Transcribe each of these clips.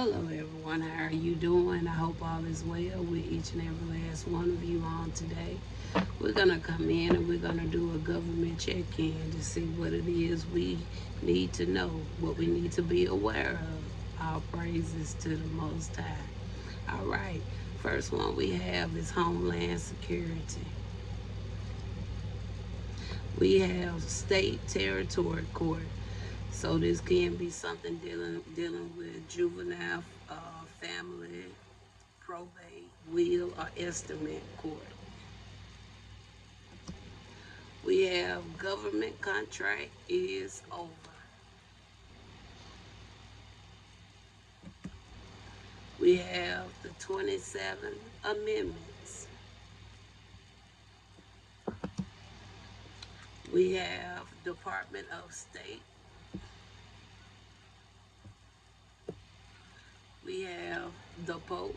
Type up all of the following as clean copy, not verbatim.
Hello, everyone. How are you doing? I hope all is well with each and every last one of you on today. We're going to come in and we're going to do a government check in to see what it is we need to know, what we need to be aware of. All praises to the Most High. All right. First one we have is Homeland Security. We have state territory court. So this can be something dealing with juvenile, family, probate, will, or estimate court. We have government contract is over. We have the 27 amendments. We have Department of State. We have the Pope.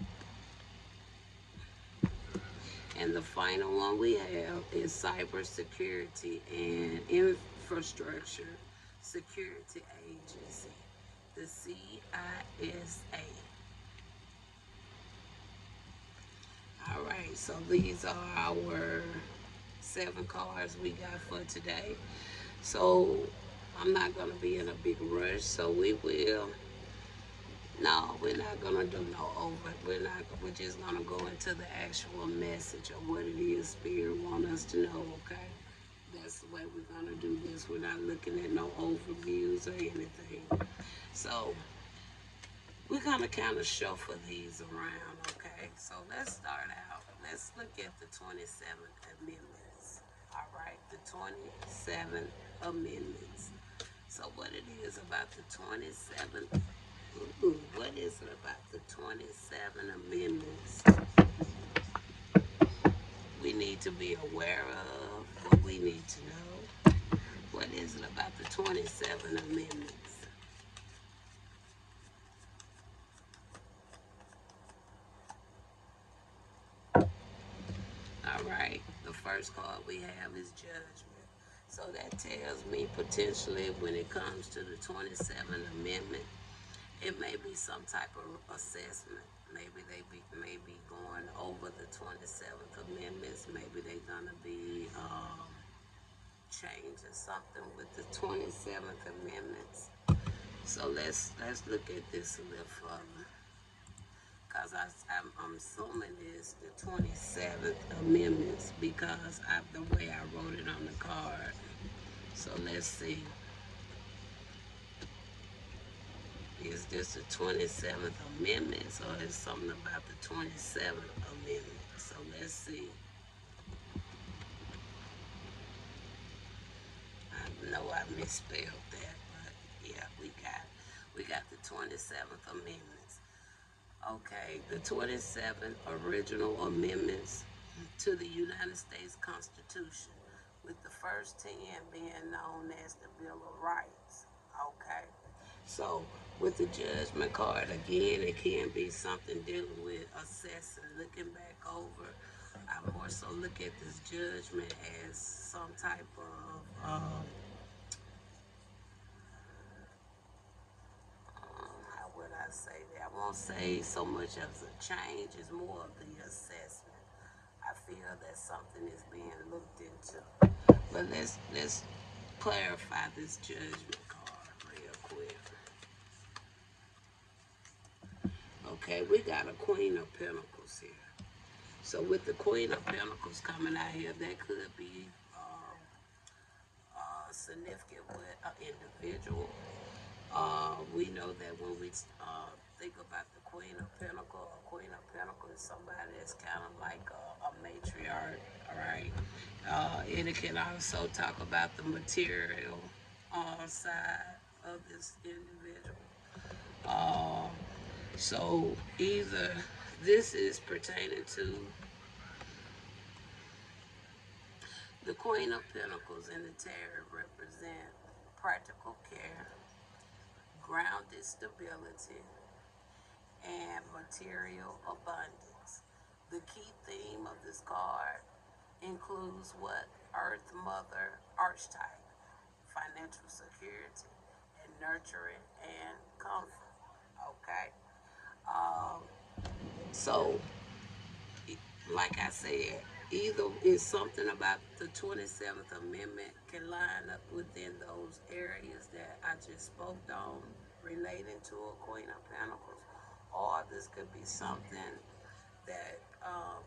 And the final one we have is Cybersecurity and Infrastructure Security Agency, the CISA. All right, so these are our 7 cards we got for today. So I'm not going to be in a big rush, so we will. No, we're not gonna do no over. We're just gonna go into the actual message of what it is Spirit want us to know. Okay, that's the way we're gonna do this. We're not looking at no overviews or anything. So we're gonna kind of shuffle these around. Okay, so let's start out. Let's look at the 27th amendments. All right, the 27 amendments. So what it is about the 27th? What is it about the 27 amendments we need to be aware of? What we need to know? What is it about the 27 amendments? All right, the first card we have is judgment. So that tells me potentially when it comes to the 27th amendment, it may be some type of assessment. Maybe they may be going over the 27th amendments. Maybe they're gonna be changing something with the 27th amendments. So let's look at this a little further, cause I'm assuming it's the 27th amendments because the way I wrote it on the card. So let's see. Is this the 27th Amendment or is something about the 27th Amendment? So let's see. I know I misspelled that, but yeah, we got the 27th Amendments. Okay, the 27 original amendments to the United States Constitution, with the first 10 being known as the Bill of Rights. Okay, so with the judgment card, again, it can be something dealing with assessing, looking back over. I more so look at this judgment as some type of how would I say that? I won't say so much as a change, it's more of the assessment. I feel that something is being looked into. But let's clarify this judgment card real quick. Okay, we got a Queen of Pentacles here. So with the Queen of Pentacles coming out here, that could be significant with an individual. We know that when we think about the Queen of Pentacles, a Queen of Pentacles is somebody that's kind of like a matriarch, all right? And it can also talk about the material side of this individual. Uh, so either this is pertaining to the Queen of Pentacles and the Tarot represent practical care, grounded stability, and material abundance. The key theme of this card includes what? Earth Mother archetype, financial security, and nurturing and comfort. Okay? So, like I said, either it's something about the 27th Amendment can line up within those areas that I just spoke on relating to a Queen of Pentacles, or this could be something that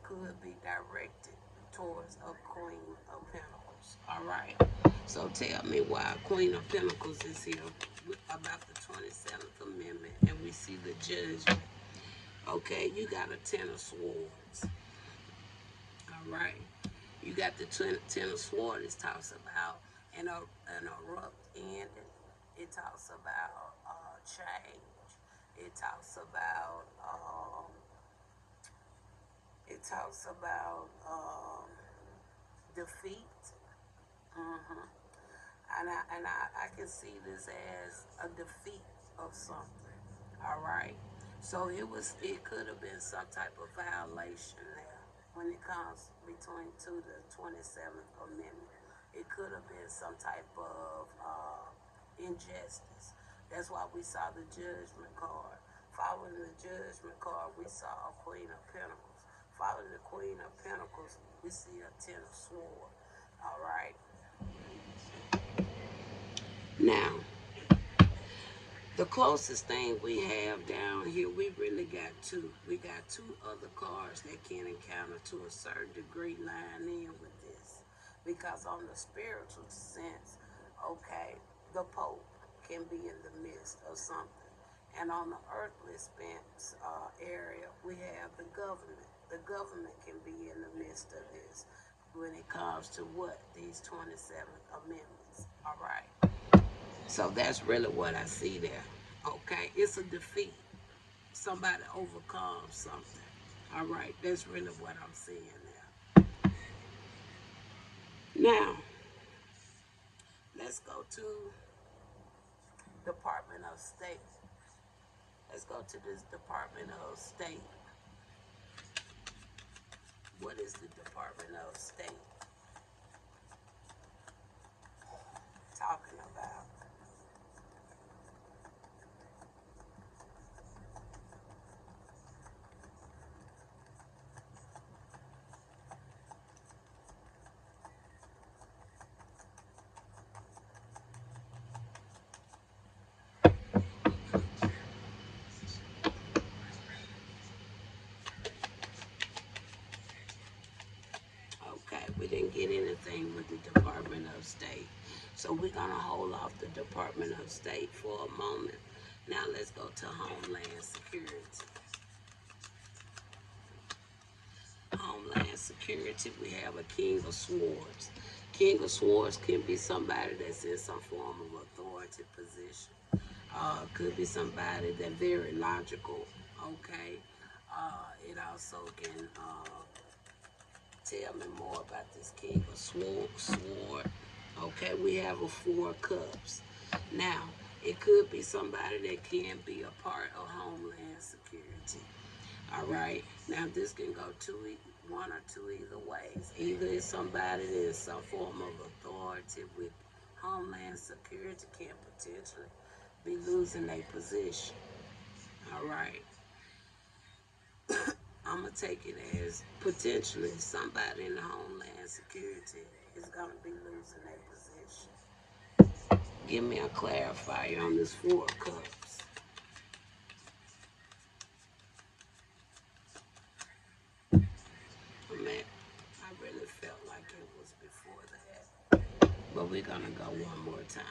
could be directed towards a Queen of Pentacles. All right. So tell me why Queen of Pentacles is here about the 27th Amendment, and we see the judgment. Okay, you got a Ten of Swords. All right. You got the Ten of Swords. It talks about an abrupt ending. It talks about change. It talks about defeat. Hmm. And I can see this as a defeat of something. All right. So it could have been some type of violation there when it comes between to the 27th Amendment. It could have been some type of injustice. That's why we saw the judgment card. Following the judgment card, we saw a Queen of Pentacles. Following the Queen of Pentacles, we see a Ten of Swords. All right. Now, the closest thing we have down here, we really got two. We got two other cards that can encounter to a certain degree line in with this. Because on the spiritual sense, okay, the Pope can be in the midst of something. And on the earthly sense area, we have the government. The government can be in the midst of this when it comes to what? These 27 amendments. All right. So that's really what I see there. Okay, it's a defeat. Somebody overcomes something. All right, that's really what I'm seeing there. Now, let's go to Department of State. Let's go to this Department of State. What is the Department of State talking about? Okay, we didn't get anything with the Department of State. So we're going to hold off the Department of State for a moment. Now let's go to Homeland Security. Homeland Security, we have a King of Swords. King of Swords can be somebody that's in some form of authority position. Could be somebody that's very logical, okay? It also can tell me more about this King of Sword. Okay, we have a Four of Cups. Now, it could be somebody that can be a part of Homeland Security. All right. Now, this can go one or two either ways. Either it's somebody that is some form of authority with Homeland Security can potentially be losing their position. All right. I'm going to take it as potentially somebody in the Homeland Security is going to be losing their position. Give me a clarifier on this Four of Cups. I really felt like it was before that. But we're going to go one more time.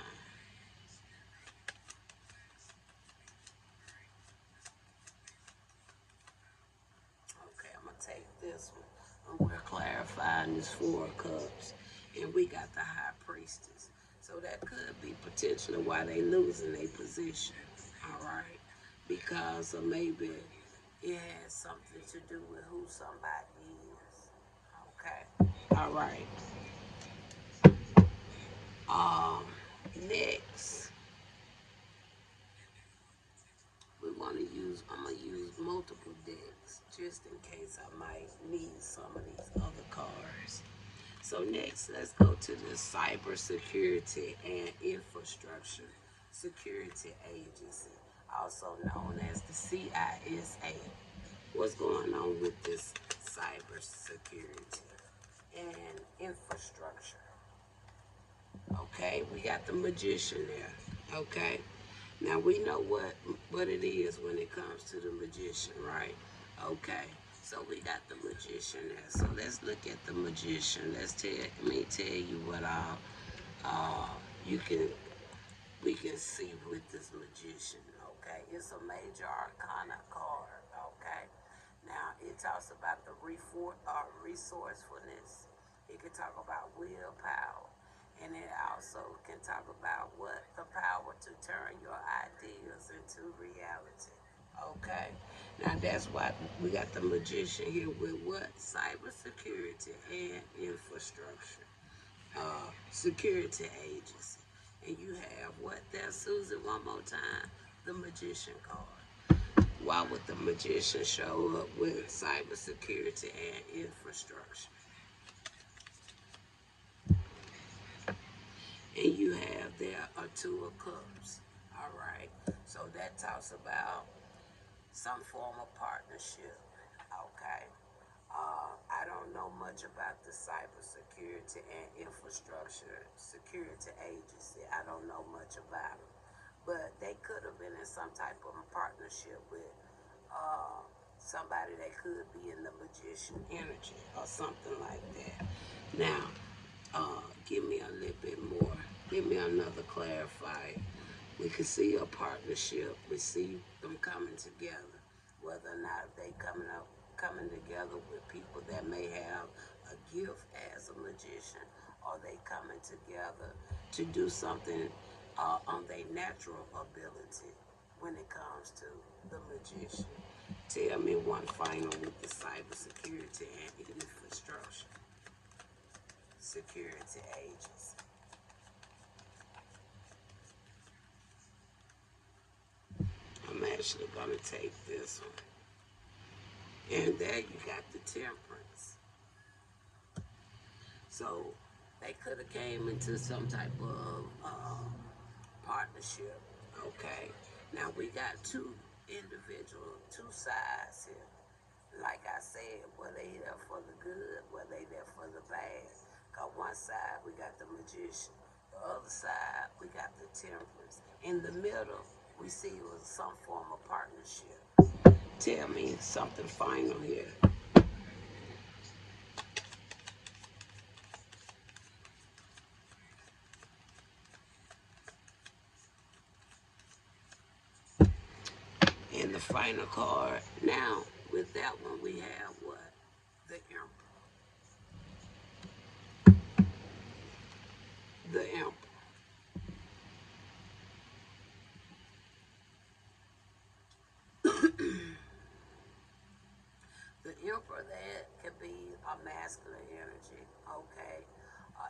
Okay, I'm going to take this one. And we're clarifying this Four of Cups. And we got the High Priestess. So that could be potentially why they losing their position. All right. Because of maybe it has something to do with who somebody is. Okay. All right. Um, Next, I'm going to use multiple decks just in case I might need some of these other cards. So next, let's go to the Cybersecurity and Infrastructure Security Agency, also known as the CISA. what's going on with this cybersecurity and infrastructure. Okay, we got the magician there. Okay, now we know what it is when it comes to the magician, right? Okay, so we got the magician there. So let's look at the magician. Let me tell you what uh you can we can see with this magician. Okay, it's a major arcana card. Okay, now it talks about the resourcefulness. It can talk about willpower, and it also can talk about what the power to turn your ideas into reality. Okay, now that's why we got the magician here with what cybersecurity and infrastructure, security agency, and you have what there, Susan? One more time, the magician card. Why would the magician show up with cybersecurity and infrastructure? And you have there a two of cups. All right. So that talks about some form of partnership. Okay. I don't know much about the cybersecurity and infrastructure security agency. I don't know much about them, but they could have been in some type of partnership with somebody that could be in the magician energy or something like that. Now, give me a little bit more. Give me another clarifier. We could see a partnership. We see them coming together. Whether or not they coming together with people that may have a gift as a magician, or they coming together to do something on their natural ability when it comes to the magician. Tell me one final with the cybersecurity and infrastructure security agency. I'm actually gonna take this one. And there you got the temperance. So they could have came into some type of partnership. Okay. Now we got two sides here. Like I said, were they there for the good? Were they there for the bad? Cause one side we got the magician, the other side we got the temperance. In the middle, we see it was some form of partnership. Tell me something final here. In the final card, now with that one we have what? The emperor. The emperor. The emperor, that could be a masculine energy, okay?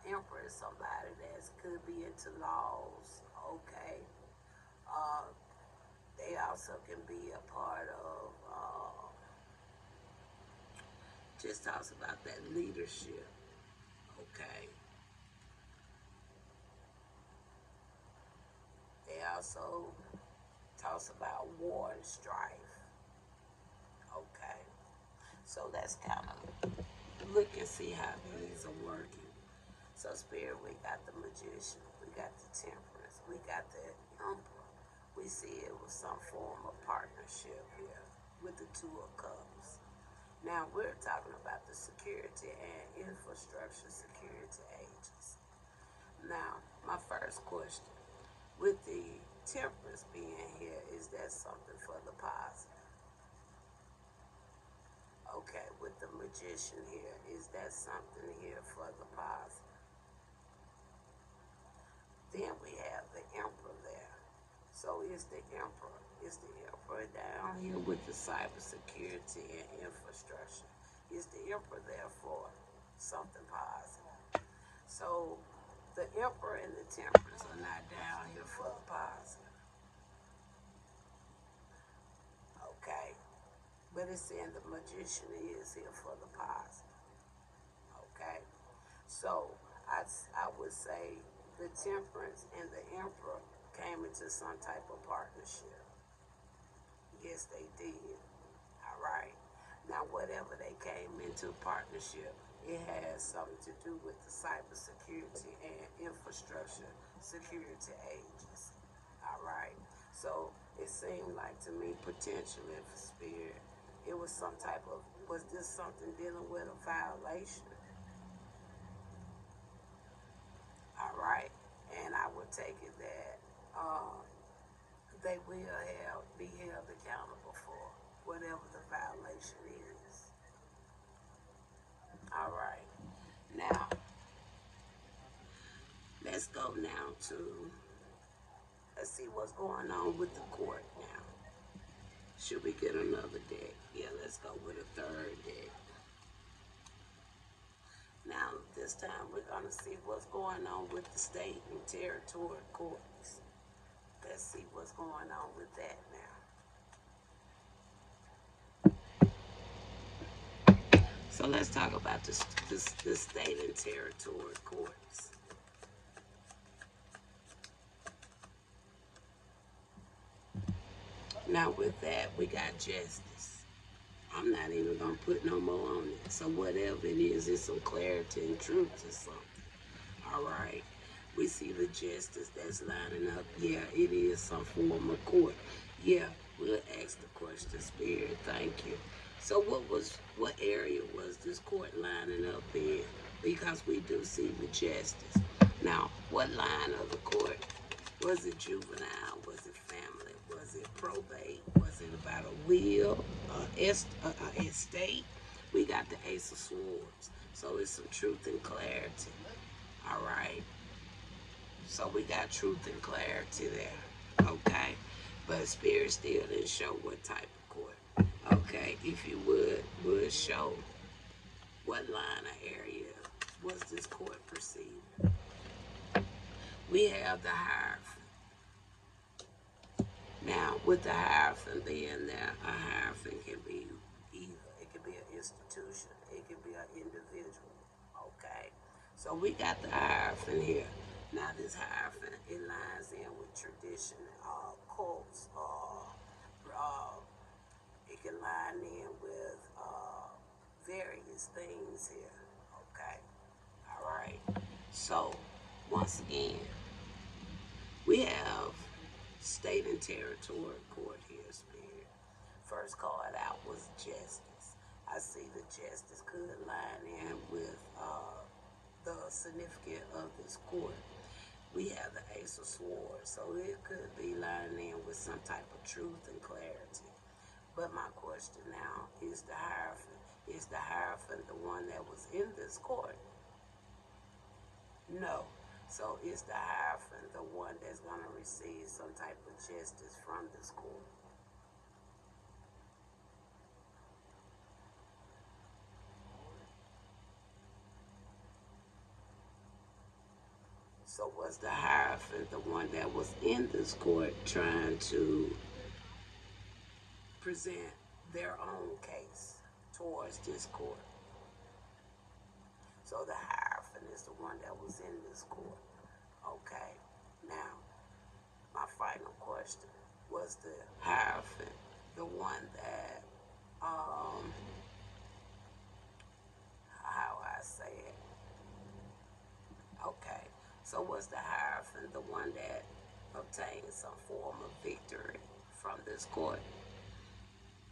Emperor is somebody that could be into laws, okay? Uh, they also can be a part of, just talks about that leadership, okay? They also talks about war and strife, okay? So let's kind of look and see how these are working. So spirit, we got the magician, we got the temperance, we got the emperor. We see it was some form of partnership here with the two of cups. Now we're talking about the security and infrastructure security agency. Now, my first question, with the temperance being here, is that something for the positive? Okay, with the magician here, is that something here for the positive? Then we have the emperor there. So is the emperor. Is the emperor down here with the cybersecurity and infrastructure? Is the emperor there for something positive? So the emperor and the temperance are not down here for the positive. Okay? But it's saying the magician is here for the positive. Okay? So I would say the temperance and the emperor came into some type of partnership. Yes, they did. All right. whatever they came into partnership, it has something to do with the cybersecurity and infrastructure security agency. All right. So it seemed like to me potentially for Spirit, it was some type of, was this something dealing with a violation? All right. And I would take it that they will be held accountable for whatever the violation is. All right. Now, let's go now to, let's see what's going on with the court now. Should we get another deck? Yeah, let's go with a third deck. Now, this time we're going to see what's going on with the state and territory courts. Let's see what's going on with that now. So let's talk about the state and territory courts. Now with that, we got justice. I'm not even going to put no more on it. So whatever it is, it's some clarity and truth or something. All right. We see the justice that's lining up. Yeah, it is some form of court. Yeah, we'll ask the question, Spirit. Thank you. So what area was this court lining up in? Because we do see the justice. Now, what line of the court? Was it juvenile? Was it family? Was it probate? Was it about a will, estate? We got the Ace of Swords. So it's some truth and clarity. All right. So we got truth and clarity there. Okay. But Spirit still didn't show what type of court. Okay. If you would show what line of area was this court perceived. We have the Hierophant. Now, with the Hierophant being there, a Hierophant can be either. It can be an institution. It can be an individual. Okay? So we got the Hierophant here. Now, this Hierophant, it lines in with tradition, cults, it can line in with various things here. Okay? All right? So, once again, we have state and territory court here, Spirit. First card out was justice. I see the justice could line in with the significance of this court. We have the Ace of Swords, so it could be lining in with some type of truth and clarity. But my question now is the Hierophant. Is the Hierophant the one that was in this court? No. So is the Hierophant the one that's going to receive some type of justice from this court? So was the Hierophant the one that was in this court trying to present their own case towards this court? So the Hierophant is the one that was in this court. Okay. Now, my final question, was the Hierophant the one that, how I say it? Okay. So was the Hierophant the one that obtained some form of victory from this court?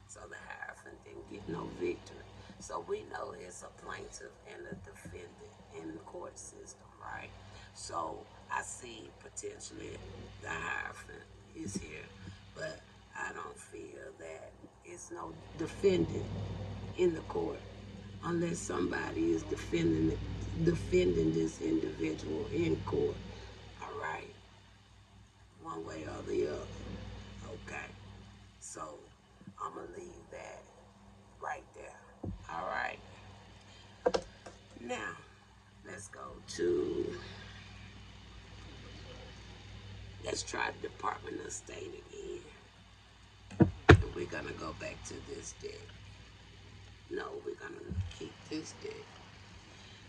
So the Hierophant didn't get no victory. So we know it's a plaintiff and a defendant in the court system, right? So I see potentially the Hierophant is here, but I don't feel that it's no defendant in the court unless somebody is defending this individual in court. All right, one way or the other. Okay, so I'm gonna leave that right there. All right. Now let's go to. Let's try the Department of State again. And we're gonna go back to this deck. No, we're gonna keep this deck.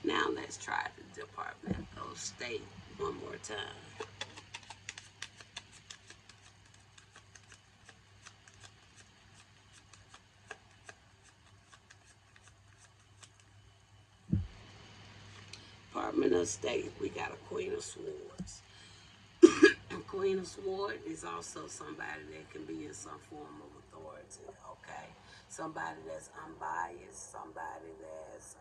Now let's try the Department of State one more time. Department of State, we got a Queen of Swords. Queen of Swords is also somebody that can be in some form of authority, okay? Somebody that's unbiased, somebody that's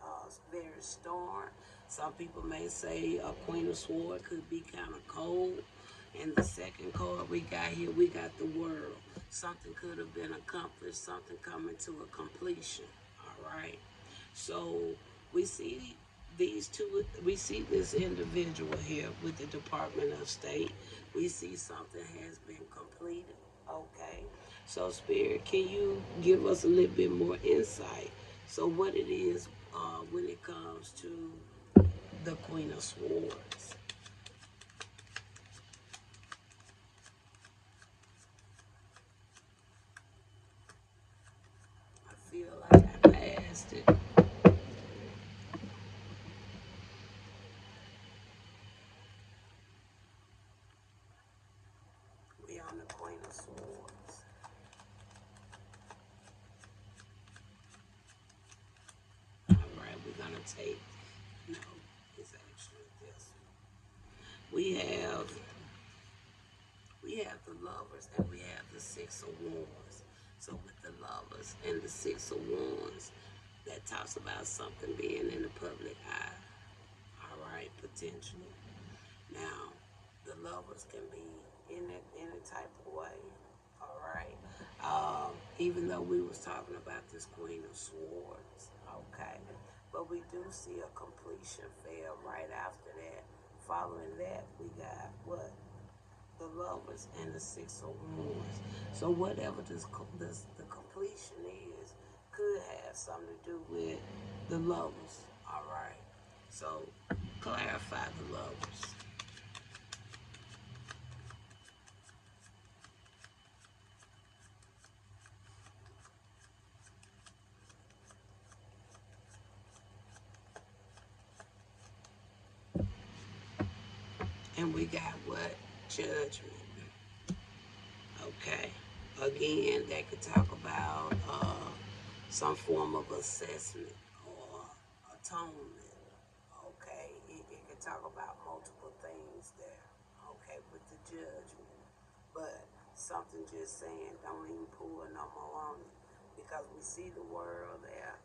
very stern. Some people may say a Queen of Swords could be kind of cold. And the second card we got here, we got the world. Something could have been accomplished, something coming to a completion, all right? So we see these two, we see this individual here with the Department of State. We see something has been completed, okay? So Spirit, can you give us a little bit more insight? So what it is when it comes to the Queen of Swords? I feel like I passed it. We on the Queen of Swords. All right, we're gonna take. No, it's actually this. We have we have the Lovers and we have the Six of Wands. So with the Lovers and the Six of Wands, that talks about something being in the public eye. All right, potentially. Now, the Lovers can be in it any type of way. All right. Even though we was talking about this Queen of Swords, okay, but we do see a completion fail right after that. Following that, we got what? The Lovers and the Six of Wands. So whatever the completion is, could have something to do with the Lovers. All right. So clarify the Lovers. And we got what? Judgment. Okay. Again, that could talk about some form of assessment or atonement. Okay. It could talk about multiple things there. Okay, with the judgment. But something just saying don't even pull no more on it. Because we see the world there.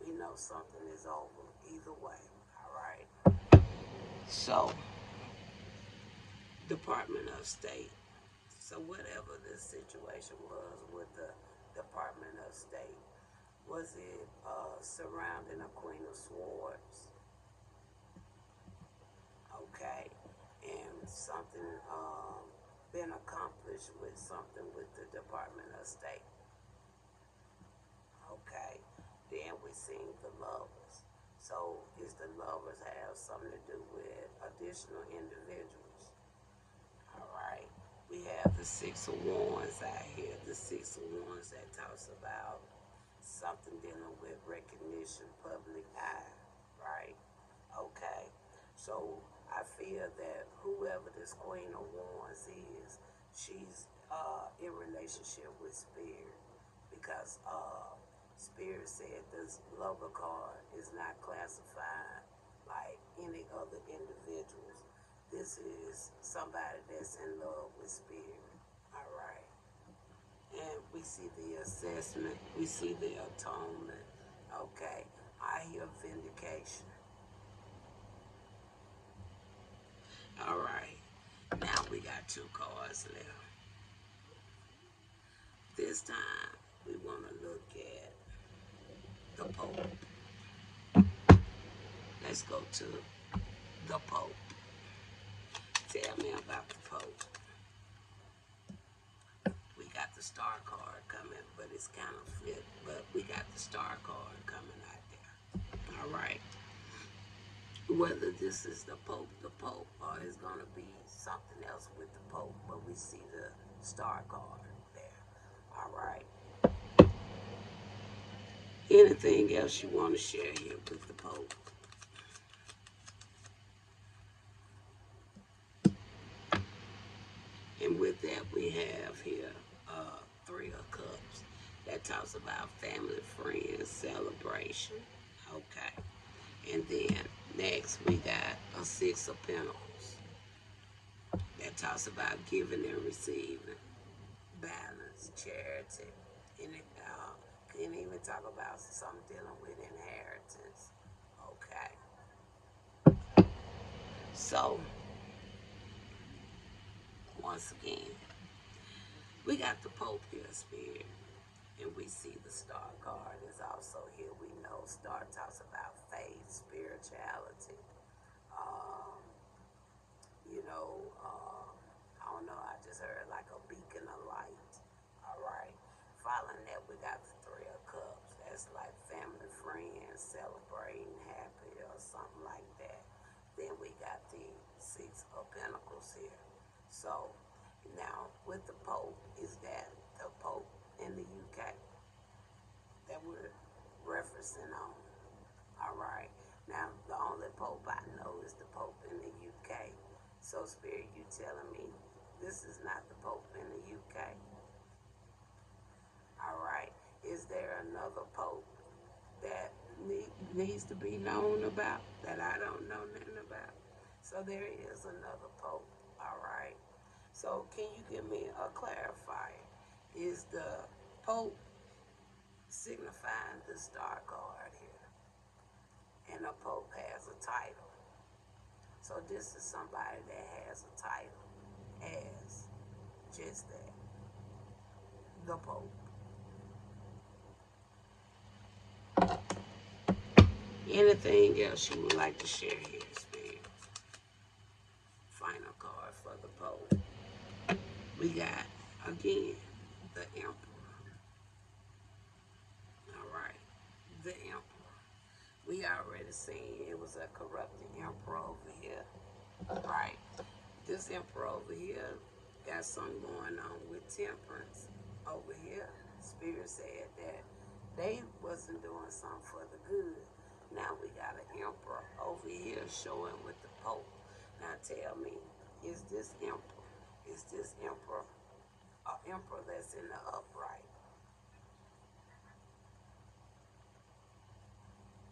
We know something is over either way. All right. So, Department of State. So whatever the situation was with the Department of State, was it surrounding a Queen of Swords? Okay, and something been accomplished with something with the Department of State. Okay, then we seen the Lovers. So is the Lovers have something to do with additional individuals? All right. We have the Six of Wands out here. The Six of Wands that talks about something dealing with recognition, public eye, right? Okay. So I feel that whoever this Queen of Wands is, she's in relationship with Spirit because Spirit said this lover card is not classified like any other individuals. This is somebody that's in love with Spirit. All right. And we see the assessment, we see the atonement. Okay. I hear vindication. All right. Now we got two cards left. This time we want to look at the Pope. Let's go to the Pope. Tell me about the Pope. We got the Star card coming, but it's kind of flipped. But we got the Star card coming out there. All right. Whether this is the Pope, or it's going to be something else with the Pope, but we see the Star card there. All right. Anything else you want to share here with the Pope? And with that, we have here Three of Cups. That talks about family, friends, celebration. Okay. And then Next, we got a Six of Pentacles that talks about giving and receiving, balance, charity, and it can even talk about something dealing with inheritance. Okay, so once again, we got the Pope here, Spirit, and we see the Star card is also here. We know Star talks about faith, spirituality. Um, you know, I don't know, I just heard like a beacon of light. All right. Following that, we got the Three of Cups. That's like family, friends, celebrating, happy, or something like that. Then we got the Six of Pentacles here. So now with the Pope, is that the Pope in the UK that we're referencing on? All right. Now the only Pope I know is the Pope in the UK. So Spirit, you telling me this is not the Pope in the UK? All right. Is there another Pope that needs to be known about that I don't know nothing about? So there is another Pope. All right. So can you give me a clarifier? Is the Pope signifying the Star card here? And the Pope has a title. So this is somebody that has a title as just that, the Pope. Anything else you would like to share here, Spirit? Final card for the Pope. We got, again, the Emperor. All right, the Emperor. We already seen it was a corrupted Emperor over here, right? This Emperor over here got something going on with temperance over here. Spirit said that they wasn't doing something for the good. Now we got an emperor over here showing with the Pope. Now tell me, is this emperor an emperor that's in the upright?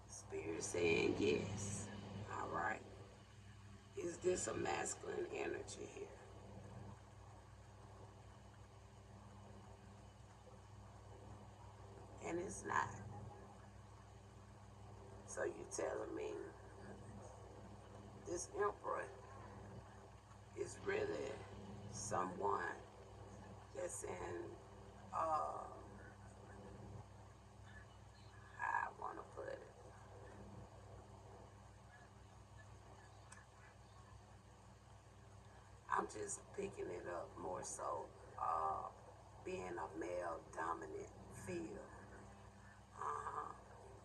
Spirit saying yes. All right. Is this a masculine energy here? And it's not. So you telling me this emperor is really someone that's in, how I want to put it, I'm just picking it up more so, being a male dominant field. Uh,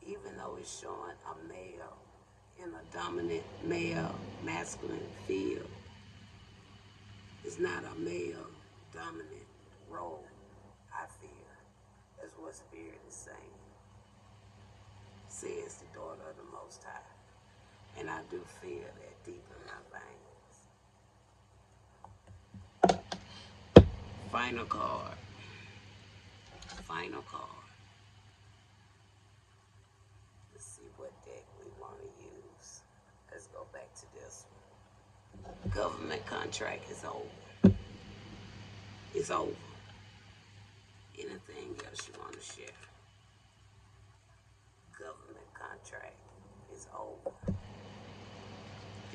Even though it's showing a male in a dominant male masculine field, it's not a male dominant role, I feel. That's what Spirit is saying. Says the daughter of the Most High. And I do feel that deep in my veins. Final card. Final card. Let's see what deck we want to use. Let's go back to this one. Government contract is over. It's over. Anything else you want to share? Government contract is over.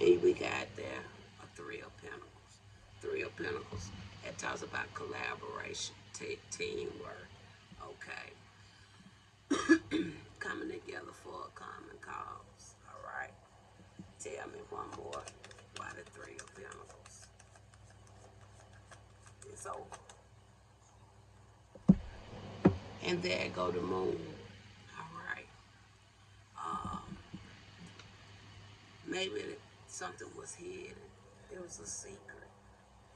And we got there a Three of Pentacles. Three of Pentacles. That talks about collaboration, teamwork. Okay. Coming together for a common cause. All right. Tell me one more. Why the Three of Pentacles? It's over. And there go the moon. All right. Maybe something was hidden. It was a secret.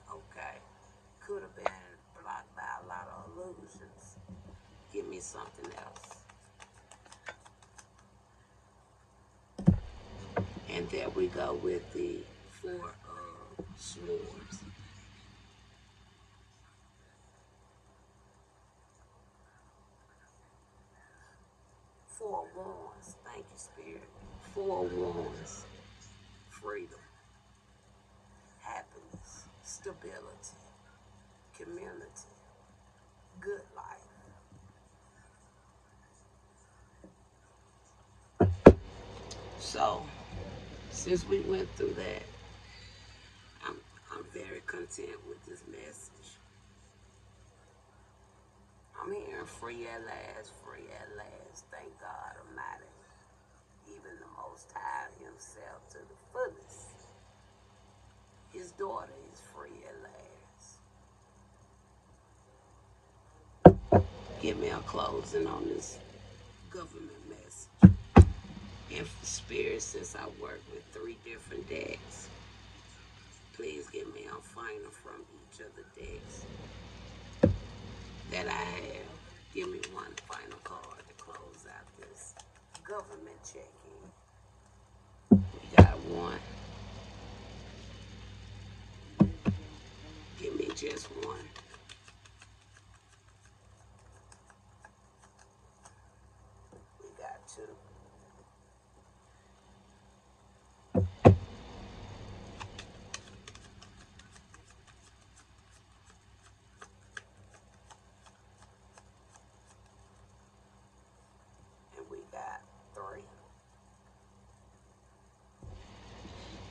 Okay. Could have been blocked by a lot of illusions. Give me something else. And there we go with the Four of Swords. Four of Wands. Thank you, Spirit. Four of Wands. freedom, happiness, stability, community, good life. So, since we went through that, I'm, I'm very content with this message. I'm hearing free at last, free at last. Thank God Almighty. Even the Most High Himself to the fullest. His daughter is free at last. Give me a closing on this government message. And for spirit, since I work with 3 different decks, please give me a final from each of the decks that I have. Give me one final card to close out this government check-in. We got 1. Give me just 1. We got 2. And we got 3.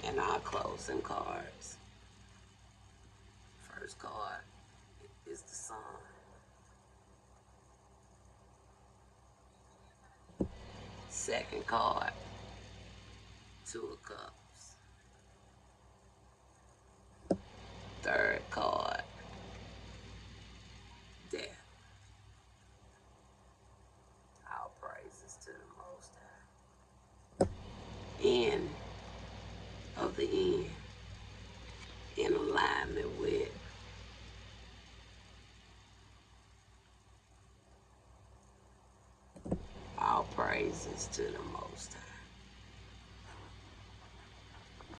And our closing cards. First card is the Sun. Second card, 2 of Cups. Third card, Death. All praises to the Most High. End of the end. In alignment with all praises to the Most High.